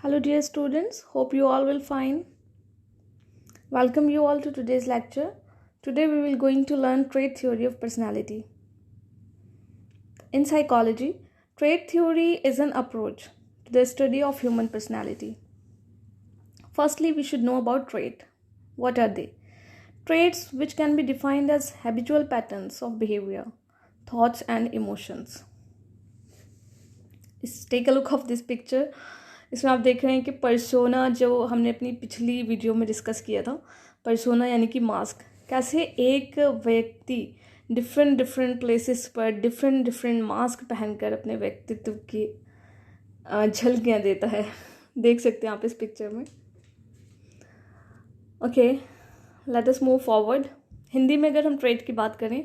Hello dear students, hope you all will fine. Welcome you all to today's lecture. Today we will going to learn trait theory of personality. In psychology, trait theory is an approach to the study of human personality. Firstly, we should know about trait. What are they? Traits which can be defined as habitual patterns of behavior, thoughts and emotions. Take a look of this picture. इसमें आप देख रहे हैं कि persona जो हमने अपनी पिछली वीडियो में डिस्कस किया था, पर्सोना यानी कि मास्क, कैसे एक व्यक्ति डिफरेंट प्लेसेस पर डिफरेंट मास्क पहनकर अपने व्यक्तित्व की झलकियाँ देता है। देख सकते हैं आप इस पिक्चर में। Okay, let us move forward. Hindi में अगर हम ट्रेट की बात करें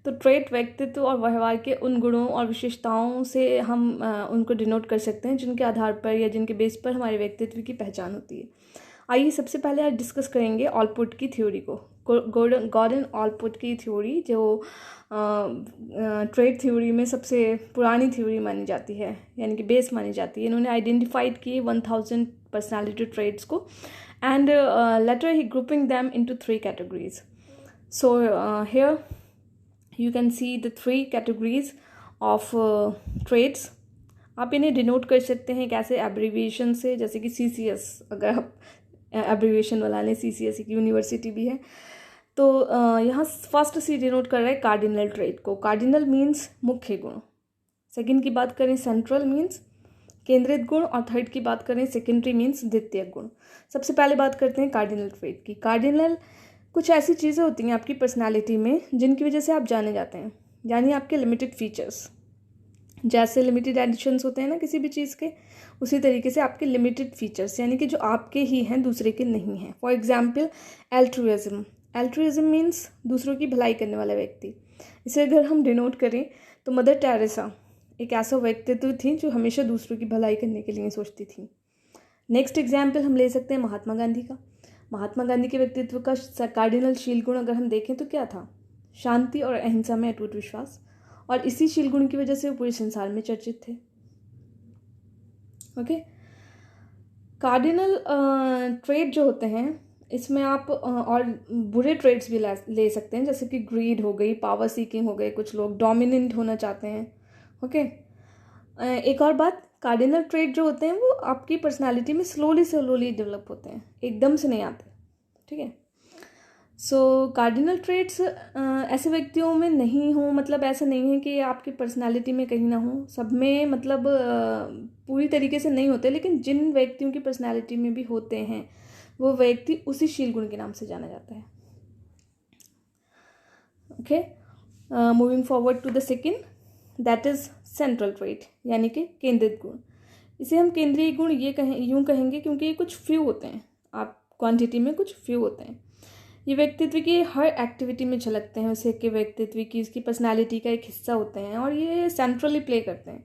तो ट्रेट व्यक्तित्व और व्यवहार के उन गुणों और विशेषताओं से हम उनको डिनोट कर सकते हैं जिनके आधार पर या जिनके बेस पर हमारे व्यक्तित्व की पहचान होती है। आइए सबसे पहले आज डिस्कस करेंगे ऑलपुट की थ्योरी को, गॉर्डन ऑलपुट की थ्योरी, जो ट्रेट थ्योरी में सबसे पुरानी थ्योरी मानी जाती है, यानी कि बेस मानी जाती है। इन्होंने आइडेंटिफाइड किए 1000 पर्सनैलिटी ट्रेट्स को and later he grouping them into 3 categories. So here you can see the 3 categories of traits. आप इन्हें डिनोट कर सकते हैं कैसे, एब्रीविएशन से, जैसे कि CCS, अगर आप एब्रीविएशन वाला लें, CCS एक यूनिवर्सिटी भी है। तो यहाँ फर्स्ट सी डिनोट कर रहा है कार्डिनल ट्रेट को। कार्डिनल मीन्स मुख्य गुण, सेकंड की बात करें सेंट्रल मीन्स केंद्रित गुण, और थर्ड की बात करें सेकेंडरी मीन्स द्वितीयक गुण। सबसे पहले बात करते हैं कार्डिनल ट्रेट की। कार्डिनल कुछ ऐसी चीज़ें होती हैं आपकी पर्सनालिटी में जिनकी वजह से आप जाने जाते हैं, यानी आपके लिमिटेड फीचर्स। जैसे लिमिटेड एडिशंस होते हैं ना किसी भी चीज़ के, उसी तरीके से आपके लिमिटेड फीचर्स, यानी कि जो आपके ही हैं, दूसरे के नहीं हैं। For example altruism. Altruism means दूसरों की भलाई करने वाला व्यक्ति। इसे अगर हम डिनोट करें तो मदर टेरेसा एक ऐसा व्यक्तित्व थी जो हमेशा दूसरों की भलाई करने के लिए सोचती थी। नेक्स्ट एग्जाम्पल हम ले सकते हैं महात्मा गांधी का। महात्मा गांधी के व्यक्तित्व का कार्डिनल शील गुण अगर हम देखें तो क्या था? शांति और अहिंसा में अटूट विश्वास, और इसी शील गुण की वजह से वो पूरे संसार में चर्चित थे। ओके, कार्डिनल ट्रेट जो होते हैं इसमें आप और बुरे ट्रेट्स भी ले सकते हैं, जैसे कि ग्रीड हो गई, पावर सीकिंग हो गए, कुछ लोग डोमिनेंट होना चाहते हैं। ओके, एक और बात, कार्डिनल ट्रेट जो होते हैं वो आपकी पर्सनालिटी में स्लोली डेवलप होते हैं, एकदम से नहीं आते। ठीक है, सो कार्डिनल ट्रेट्स ऐसे व्यक्तियों में नहीं हो, मतलब ऐसा नहीं है कि आपकी पर्सनालिटी में कहीं ना हो, सब में मतलब पूरी तरीके से नहीं होते, लेकिन जिन व्यक्तियों की पर्सनालिटी में भी होते हैं वो व्यक्ति उसी शील गुण के नाम से जाना जाता है। Okay, moving forward to the second, that is central trait, यानी कि केंद्रित गुण। इसे हम केंद्रीय गुण यूँ कहेंगे क्योंकि ये कुछ फ्यू होते हैं, आप क्वांटिटी में कुछ फ्यू होते हैं। ये व्यक्तित्व की हर एक्टिविटी में झलकते हैं, उसे के व्यक्तित्व की, उसकी पर्सनालिटी का एक हिस्सा होते हैं, और ये सेंट्रली प्ले करते हैं।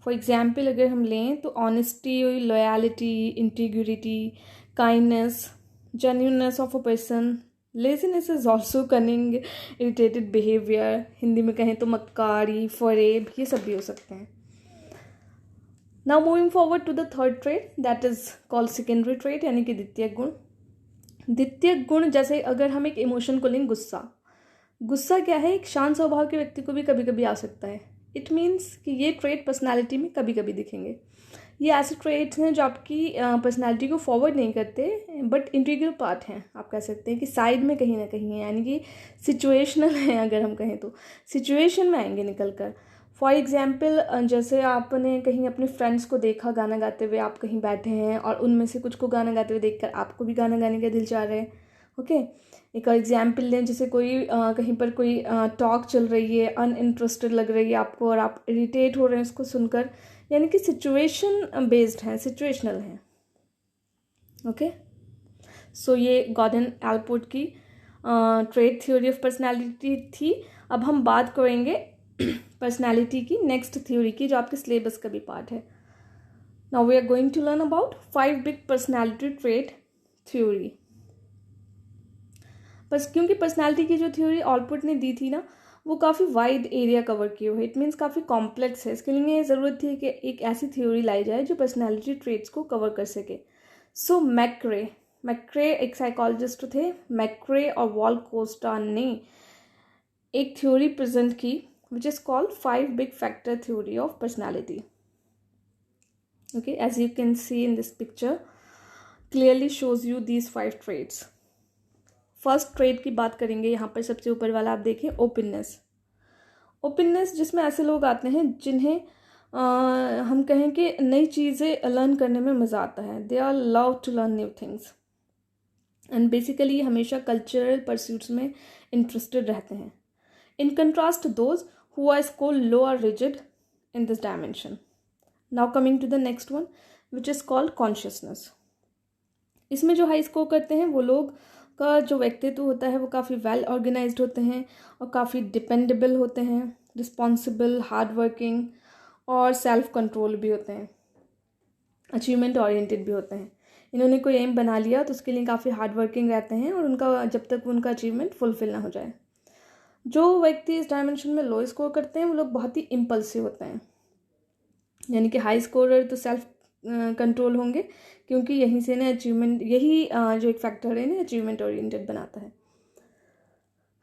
फॉर एग्जाम्पल अगर हम लें तो honesty, loyalty, integrity, kindness, genuineness of a person, laziness is also cunning, irritated behaviour, Hindi में कहें तो मक्कारी, फरेब, ये सब भी हो सकते हैं। Now moving forward to the third trait, that is called secondary trait, यानी कि द्वितीयक गुण। द्वितीयक गुण, जैसे अगर हम एक इमोशन को लें, गुस्सा क्या है? एक शांत स्वभाव के व्यक्ति को भी कभी कभी आ सकता है। इट मीन्स कि ये ट्रेट पर्सनालिटी में कभी कभी दिखेंगे। ये ऐसे ट्रेट्स हैं जो आपकी पर्सनालिटी को फॉरवर्ड नहीं करते, बट इंटीग्रल पार्ट हैं, आप कह सकते हैं कि साइड में कहीं ना कहीं है, यानी कि सिचुएशनल है, अगर हम कहें तो सिचुएशन में आएंगे निकल कर। फॉर एग्जाम्पल, जैसे आपने कहीं अपने फ्रेंड्स को देखा गाना गाते हुए, आप कहीं बैठे हैं और उनमें से कुछ को गाना गाते हुए देखकर आपको भी गाना गाने का दिल चाह रहा है। ओके, एक और एग्जाम्पल लें, जैसे कोई कहीं पर कोई टॉक चल रही है, अनइंटरेस्टेड लग रही है आपको और आप इरिटेट हो रहे हैं उसको सुनकर, यानी कि सिचुएशन बेस्ड है, सिचुएशनल है। ओके, सो ये गॉर्डन ऑलपुट की ट्रेट थ्योरी ऑफ पर्सनालिटी थी। अब हम बात करेंगे पर्सनालिटी की नेक्स्ट थ्योरी की, जो आपके सिलेबस का भी पार्ट है। Now we are going to learn about 5 big personality trait theory. बस क्योंकि पर्सनालिटी की जो थ्योरी ऑलपुट ने दी थी ना, वो काफ़ी वाइड एरिया कवर किए हुए, इट मीन्स काफ़ी कॉम्प्लेक्स है। इसके लिए ज़रूरत थी कि एक ऐसी थ्योरी लाई जाए जो पर्सनैलिटी ट्रेट्स को कवर कर सके। सो मैक्रे एक साइकोलॉजिस्ट थे। मैक्रे और वॉलकोस्टा ने एक थ्योरी प्रेजेंट की which is called 5 big factor theory of personality. Okay, as you can see in this picture clearly shows you these 5 traits. First trait की बात करेंगे यहाँ पर, सबसे ऊपर वाला आप देखिए, ओपननेस, जिसमें ऐसे लोग आते हैं जिन्हें हम कहें कि नई चीज़ें लर्न करने में मज़ा आता है। They are love to learn new things and basically हमेशा कल्चरल परस्यूट्स में इंटरेस्टेड रहते हैं। In contrast those who are score low are rigid in this dimension. Now coming to the next one which is called consciousness. इसमें जो high score करते हैं वो लोग का जो व्यक्तित्व होता है वो काफ़ी वेल ऑर्गेनाइज्ड होते हैं और काफ़ी डिपेंडेबल होते हैं, रिस्पॉन्सिबल, हार्ड वर्किंग और सेल्फ कंट्रोल भी होते हैं, अचीवमेंट ओरिएंटेड भी होते हैं। इन्होंने कोई एम बना लिया तो उसके लिए काफ़ी हार्ड वर्किंग रहते हैं और उनका जब तक उनका अचीवमेंट फुलफिल ना हो जाए। जो व्यक्ति इस डायमेंशन में लो स्कोर करते हैं वो लोग बहुत ही इम्पल्सिव होते हैं, यानी कि हाई स्कोरर तो सेल्फ कंट्रोल होंगे क्योंकि यहीं से ना अचीवमेंट, यही जो एक फैक्टर है ना अचीवमेंट ओरिएंटेड बनाता है।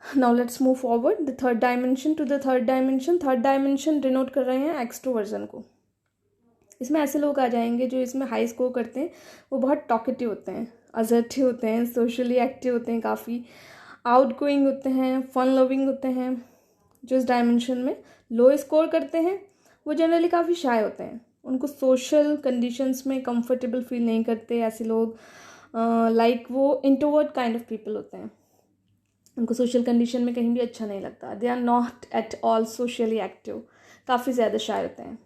Now let's move forward the third dimension to the third dimension. Third dimension denote कर रहे हैं एक्सट्रोवर्जन को। इसमें ऐसे लोग आ जाएंगे जो इसमें हाई स्कोर करते हैं, वो बहुत टॉकेटिव होते हैं, असर्टिव होते हैं, सोशली एक्टिव होते हैं, काफ़ी आउटगोइंग होते हैं, फन लविंग होते हैं। जो इस डायमेंशन में लो स्कोर करते हैं वो जनरली काफ़ी शाय होते हैं, उनको सोशल कंडीशंस में कंफर्टेबल फील नहीं करते। ऐसे लोग लाइक वो इंट्रोवर्ट काइंड ऑफ पीपल होते हैं, उनको सोशल कंडीशन में कहीं भी अच्छा नहीं लगता। They are not at all socially active, काफ़ी ज़्यादा शाय होते हैं,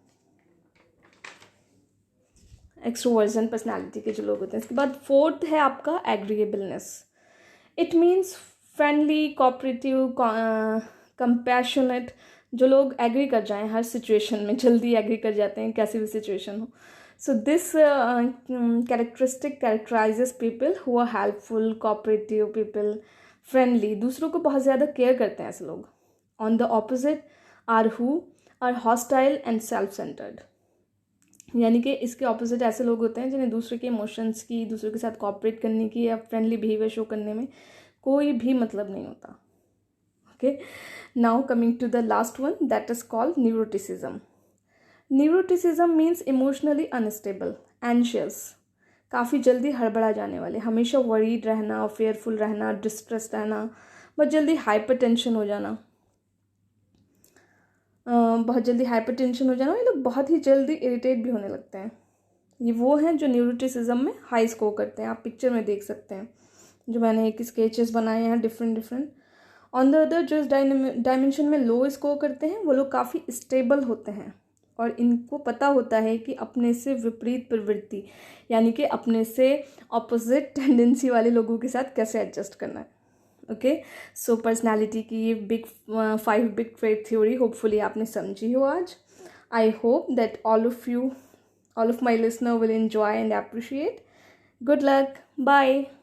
एक्सट्रोवर्जन पर्सनालिटी के जो लोग होते हैं। इसके बाद फोर्थ है आपका agreeableness. It means friendly, cooperative, compassionate, जो लोग एग्री कर जाएं हर सिचुएशन में, जल्दी एग्री कर जाते हैं कैसी भी सिचुएशन हो। So this characteristic characterizes people who are helpful, cooperative people, friendly, दूसरों को बहुत ज़्यादा केयर करते हैं ऐसे लोग। On the opposite are who are hostile and self centered, यानी कि इसके ऑपोजिट ऐसे लोग होते हैं जिन्हें दूसरे के इमोशंस की, दूसरों के साथ कोऑपरेट करने की या फ्रेंडली बिहेवियर शो करने में कोई भी मतलब नहीं होता। Okay, now coming to the last one that is called neuroticism. Neuroticism means emotionally unstable, anxious, काफ़ी जल्दी हड़बड़ा जाने वाले, हमेशा वरीड रहना, फेयरफुल रहना, डिस्ट्रेस रहना, बहुत जल्दी हाइपर टेंशन हो जाना, ये लोग बहुत ही जल्दी इरिटेट भी होने लगते हैं। ये वो हैं जो न्यूरोटिसिज्म में हाई स्कोर करते हैं। आप पिक्चर में देख सकते हैं जो मैंने एक स्केचेस बनाए हैं डिफरेंट। ऑन द अदर जो इस डायमेंशन में लो स्कोर करते हैं वो लोग काफ़ी स्टेबल होते हैं और इनको पता होता है कि अपने से विपरीत प्रवृत्ति, यानी कि अपने से ऑपोजिट टेंडेंसी वाले लोगों के साथ कैसे एडजस्ट करना है। ओके, सो पर्सनालिटी की ये 5 बिग ट्रेट थ्योरी होपफुली आपने समझी हो आज। I hope that all of my listener will enjoy and appreciate. Good luck. Bye.